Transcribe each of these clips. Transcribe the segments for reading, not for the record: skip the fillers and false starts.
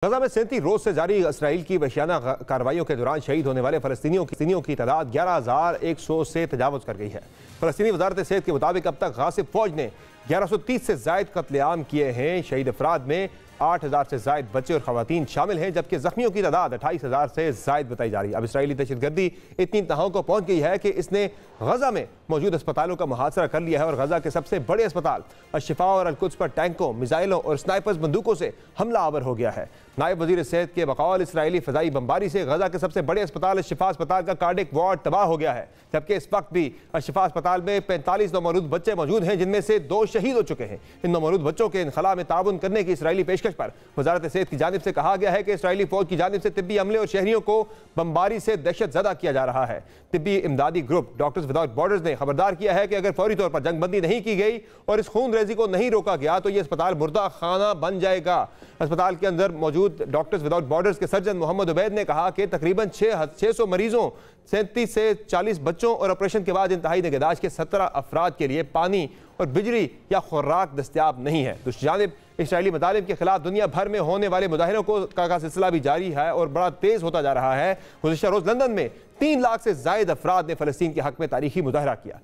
غزہ میں 37 روز سے جاری اسرائیل کی وحشیانہ کارروائیوں کے دوران شہید ہونے والے فلسطینیوں کی تعداد 11,100 سے تجاوز کر گئی ہے۔ فلسطینی وزارت صحت کے مطابق اب تک غاصب فوج نے 1130 سے زائد قتل عام کیے ہیں۔ شہید افراد میں 8,000 سے زائد بچے اور خواتین شامل ہیں، جبکہ زخمیوں کی تعداد 28,000 سے زائد بتائی جا رہی ہے۔ اب اسرائیلی دہشت گردی اتنی تہوں کو پہنچ گئی ہے کہ اس نے غزہ میں موجود اسپتالوں کا محاصرہ کر لیا ہے اور غزہ کے سب سے بڑے اسپتال الشفا اور القدس پر ٹینکوں، میزائلوں اور سنائپرز بندوقوں سے حملہ آور ہو گیا ہے۔ نائب وزیر صحت کے بقول اسرائیلی فضائی بمباری سے غزہ کے سب سے بڑے اسپتال الشفا اسپتال کا کارڈک وارڈ تباہ ہو گیا ہے، جبکہ اس وقت بھی الشفا اسپتال میں 45 نومولود بچے موجود ہیں، جن میں سے 2 شہید ہو چکے ہیں۔ ان نومولود بچوں کے انخلاء میں تعاون کرنے کی اسرائیلی پیشکش پر وزارت صحت کی جانب سے کہا گیا ہے کہ اسرائیلی فوج کی جانب سے طبی عملے اور شہریوں کو بمباری سے دہشت زدہ کیا جا رہا ہے۔ طبی امدادی گروپ ڈاکٹرز وداؤٹ بارڈرز نے خبردار کیا ہے کہ اگر فوری طور پر جنگ بندی نہیں کی گئی اور اس خون ریزی کو نہیں روکا گیا تو یہ اسپتال مردہ خانہ بن جائے گا۔ اسپتال کے اندر موجود ڈاکٹرز وداؤٹ بارڈرز کے سرجن محمد عبید نے کہا کہ تقریباً 600 مریضوں، 37 سے 40 بچوں اور آپریشن کے بعد انتہائی نگہداشت کے 17 افراد کے لیے پانی اور بجلی یا خوراک دستیاب نہیں ہے۔ دوسری جانب اسرائیلی مطالب کے خلاف دنیا بھر میں ہونے والے مظاہروں کا سلسلہ بھی جاری ہے اور بڑا تیز ہوتا جا رہا ہے۔ گزشتہ روز لندن میں 3 لاکھ سے زائد افراد نے فلسطین کے حق میں تاریخی مظاہرہ کیا۔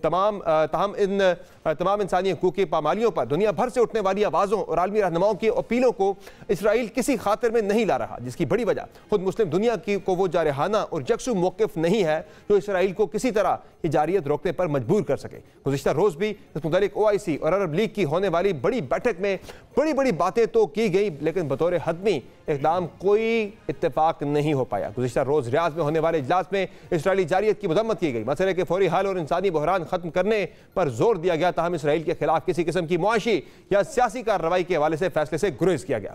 تمام انسانی حقوق کی پامالیوں پر دنیا بھر سے اٹھنے والی آوازوں اور عالمی رہنماؤں کی اپیلوں کو اسرائیل کسی خاطر میں نہیں لا رہا، جس کی بڑی وجہ خود مسلم دنیا کو وہ جارحانہ اور یکسو موقف نہیں ہے جو اسرائیل کو کسی طرح جارحیت روکنے پر مجبور کر سکے۔ گزشتہ روز بھی اس متعلق OIC اور عرب لیگ کی ہونے والی بڑی بیٹھک میں بڑی باتیں تو کی گئی، لیکن بطور حتمی اقدام کوئی اتفاق نہیں ہو پایا۔ گزشتہ روز ریاض میں ہونے والے اجلاس میں اسرائیلی جارحیت کی مذمت کی گئی، مسئلے کے فوری حل اور انسانی بحران ختم کرنے پر زور دیا گیا، تاہم اسرائیل کے خلاف کسی قسم کی معاشی یا سیاسی کارروائی کے حوالے سے فیصلے سے گریز کیا گیا۔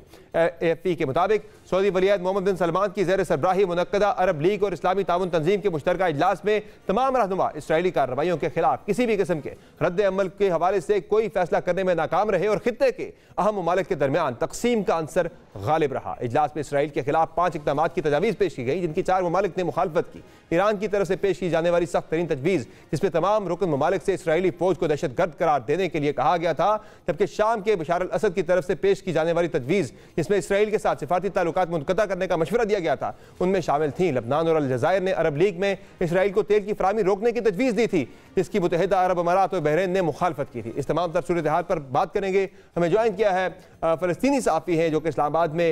AFP کے مطابق سعودی ولی عہد محمد بن سلمان کی زیر سربراہی منعقدہ عرب لیگ اور اسلامی تعاون تنظیم کے مشترکہ اجلاس میں تمام رہنما اسرائیلی کارروائیوں کے خلاف کسی بھی قسم کے رد عمل کے حوالے سے کوئی فیصلہ کرنے میں ناکام رہے اور خطے کے اہم ممالک کے درمیان تقسیم کا عنصر غالب رہا۔ اجلاس میں اسرائیل کے خلاف 5 اقدامات کی تجاویز پیش کی گئی، جن کی 4 ممالک نے مخالفت کی۔ ایران کی طرف سے پیش کی جانے والی سخت ترین تجویز، جس میں تمام رکن ممالک سے اسرائیلی فوج کو دہشت گرد قرار دینے کے لیے کہا گیا تھا، جبکہ شام کے بشار الاسد کی طرف سے پیش کی جانے والی تجویز، جس میں اسرائیل کے ساتھ سفارتی تعلقات منقطع کرنے کا مشورہ دیا گیا تھا، ان میں شامل تھیں لبنان اور الجزائر نے عرب لیگ میں اسرائیل کو تیل کی فراہمی روکنے کی تجویز دی تھی، جس کی متحدہ عرب امارات اور بحرین نے مخالفت کی تھی۔ اس تمام تر صورتحال پر بات کریں گے۔ ہمیں جوائن کیا ہے فلسطینی صحافی ہیں جو کہ اسلام آباد میں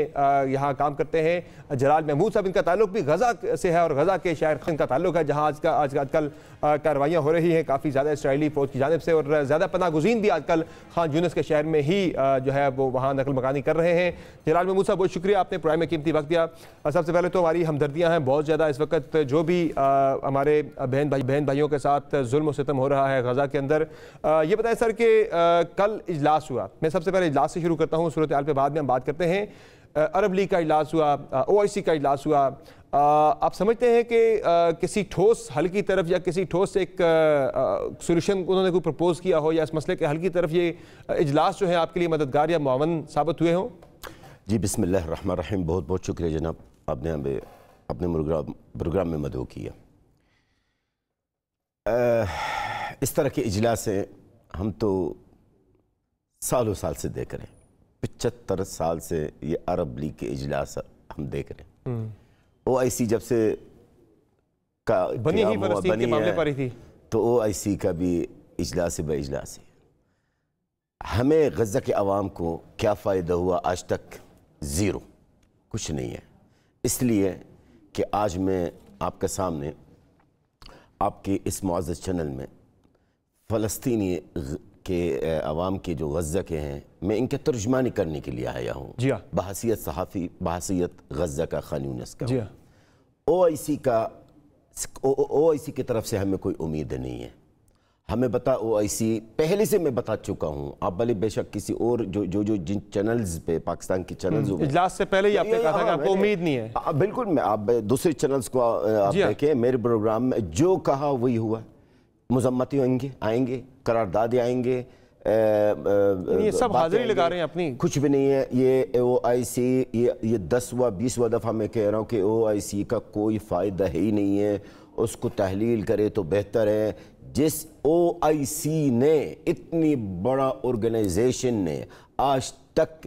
یہاں کام کرتے ہیں، جلال محمود صاحب۔ ان کا تعلق بھی غزہ سے ہے اور غزہ کے شہر خان کا تعلق ہے، جہاں آج کل کارروائیاں ہو رہی ہیں کافی زیادہ اسرائیلی فوج کی جانب سے، اور زیادہ پناہ گزین بھی آج کل خان یونس کے شہر میں ہی جو ہے وہ وہاں نقل مکانی کر رہے ہیں۔ جلال محمود صاحب بہت شکریہ، آپ نے پروگرام میں قیمتی وقت دیا۔ سب سے پہلے تو ہماری ہمدردیاں ہیں بہت زیادہ اس وقت جو بھی ہمارے بہن بھائیوں کے ساتھ ظلم و ستم ہو رہا ہے غزہ کے اندر۔ یہ بتائیں سر کہ کل اجلاس ہوا، میں سب سے پہلے اجلاس سے شروع کرتا ہوں، صورتحال پہ بعد میں ہم بات کرتے ہیں۔ عرب لیگ کا اجلاس ہوا، OIC کا اجلاس ہوا، آپ سمجھتے ہیں کہ کسی ٹھوس حل کی طرف یا کسی ٹھوس ایک سولوشن انہوں نے کوئی پرپوز کیا ہو یا اس مسئلے کے حل کی طرف یہ اجلاس جو ہے آپ کے لیے مددگار یا معاون ثابت ہوئے ہوں؟ جی بسم اللہ الرحمن الرحیم، بہت بہت شکریہ جناب، آپ نے ہمیں اپنے پروگرام میں مدعو کیا۔ اس طرح کے اجلاسیں ہم تو سالوں سال سے دیکھ رہے ہیں، 75 سال سے یہ عرب لیگ کے اجلاس ہم دیکھ رہے ہیں۔ OIC جب سے بنی ہی فلسطین کے معاملے پر ہی تھی تو OIC کا بھی اجلاس بہ اجلاس ہے۔ ہمیں غزہ کے عوام کو کیا فائدہ ہوا؟ آج تک زیرو، کچھ نہیں ہے۔ اس لیے کہ آج میں آپ کے سامنے آپ کے اس معزز چینل میں فلسطینی کے عوام کے جو غزہ کے ہیں، میں ان کے ترجمانی کرنے کے لیے آیا ہوں، بحیثیت صحافی، بحیثیت غزہ کا خان یونس کا۔ OIC کی طرف سے ہمیں کوئی امید نہیں ہے۔ ہمیں OIC پہلے سے میں بتا چکا ہوں، آپ بھلے بے شک کسی اور جن چینلز پہ پاکستان کی چینلز اجلاس سے پہلے ہی آپ نے کہا تھا کہ آپ کو امید نہیں ہے۔ بالکل، میں آپ دوسرے چینلز کو آپ دیکھیں، میرے پروگرام میں جو کہا وہی ہوا۔ مذمتی آئیں گے، قراردادیں آئیں گے، یہ سب حاضری لگا رہے ہیں اپنی، کچھ بھی نہیں ہے۔ یہ OIC یہ 10واں 20واں دفعہ میں کہہ رہا ہوں کہ OIC کا کوئی فائدہ ہے ہی نہیں ہے، اس کو تحلیل کرے تو بہتر ہے۔ جس OIC نے اتنی بڑا آرگنائزیشن نے آج تک